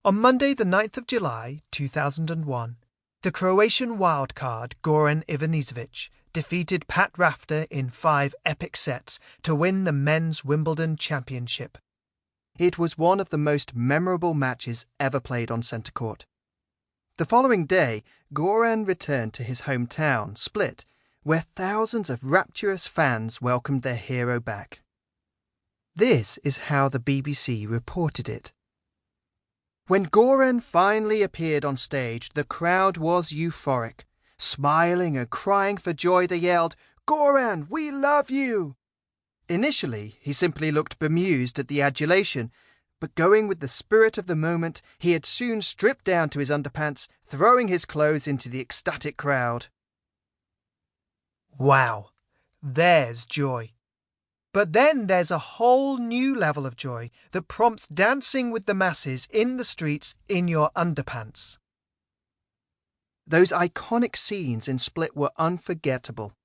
On Monday the 9th of July 2001, the Croatian wildcard Goran Ivanisevic defeated Pat Rafter in 5 epic sets to win the Men's Wimbledon Championship. It was one of the most memorable matches ever played on centre court. The following day, Goran returned to his hometown, Split, where thousands of rapturous fans welcomed their hero back. This is how the BBC reported it. When Goran finally appeared on stage, the crowd was euphoric. Smiling and crying for joy, they yelled, "Goran, we love you!" Initially, he simply looked bemused at the adulation, but going with the spirit of the moment, he had soon stripped down to his underpants, throwing his clothes into the ecstatic crowd. Wow, there's joy. But then there's a whole new level of joy that prompts dancing with the masses in the streets in your underpants. Those iconic scenes in Split were unforgettable.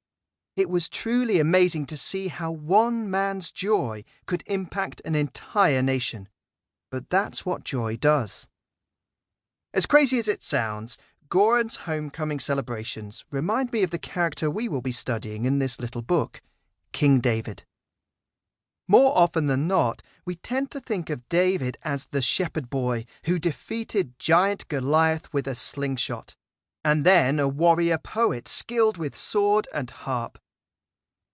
It was truly amazing to see how one man's joy could impact an entire nation. But that's what joy does. As crazy as it sounds, Goran's homecoming celebrations remind me of the character we will be studying in this little book, King David. More often than not, we tend to think of David as the shepherd boy who defeated giant Goliath with a slingshot, and then a warrior poet skilled with sword and harp.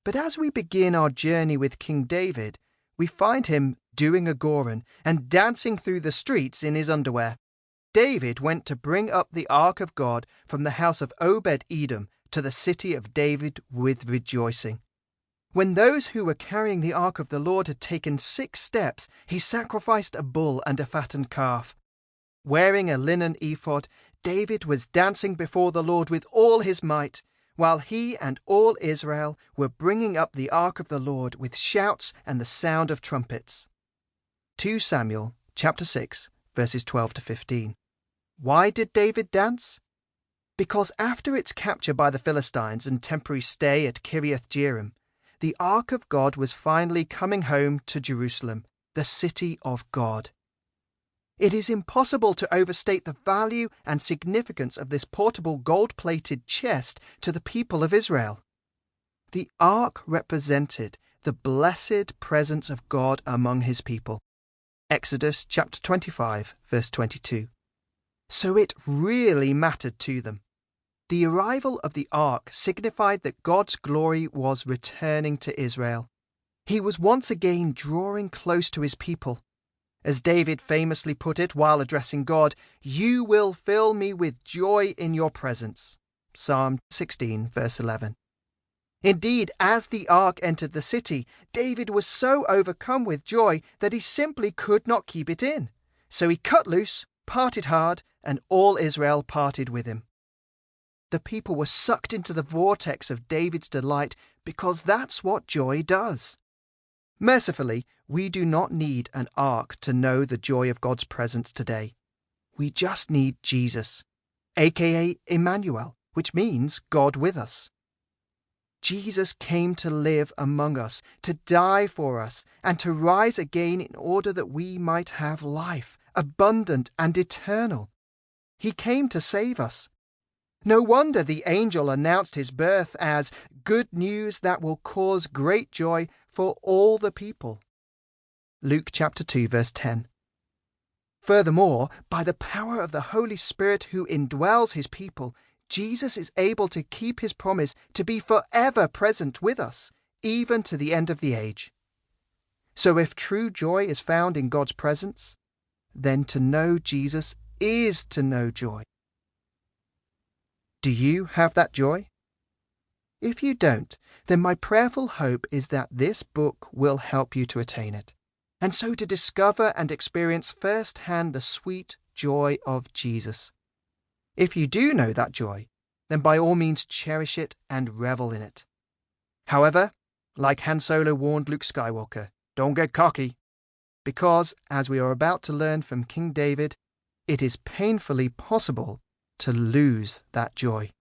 But as we begin our journey with King David, we find him doing a Goran and dancing through the streets in his underwear. David went to bring up the ark of God from the house of Obed-Edom to the city of David with rejoicing. When those who were carrying the ark of the Lord had taken 6 steps, he sacrificed a bull and a fattened calf. Wearing a linen ephod, David was dancing before the Lord with all his might, while he and all Israel were bringing up the ark of the Lord with shouts and the sound of trumpets. 2 Samuel chapter 6, verses 12 to 15. Why did David dance? Because after its capture by the Philistines and temporary stay at Kiriath-Jearim, the ark of God was finally coming home to Jerusalem, the city of God. It is impossible to overstate the value and significance of this portable gold-plated chest to the people of Israel. The ark represented the blessed presence of God among his people. Exodus chapter 25, verse 22. So it really mattered to them. The arrival of the ark signified that God's glory was returning to Israel. He was once again drawing close to his people. As David famously put it while addressing God, "You will fill me with joy in your presence." Psalm 16, verse 11. Indeed, as the ark entered the city, David was so overcome with joy that he simply could not keep it in. So he cut loose, parted hard, and all Israel parted with him. The people were sucked into the vortex of David's delight because that's what joy does. Mercifully, we do not need an ark to know the joy of God's presence today. We just need Jesus, aka Emmanuel, which means God with us. Jesus came to live among us, to die for us, and to rise again in order that we might have life, abundant and eternal. He came to save us. No wonder the angel announced his birth as good news that will cause great joy for all the people. Luke chapter 2, verse 10. Furthermore, by the power of the Holy Spirit who indwells his people, Jesus is able to keep his promise to be forever present with us, even to the end of the age. So if true joy is found in God's presence, then to know Jesus is to know joy. Do you have that joy? If you don't, then my prayerful hope is that this book will help you to attain it, and so to discover and experience firsthand the sweet joy of Jesus. If you do know that joy, then by all means cherish it and revel in it. However, like Han Solo warned Luke Skywalker, don't get cocky, because, as we are about to learn from King David, it is painfully possible to lose that joy.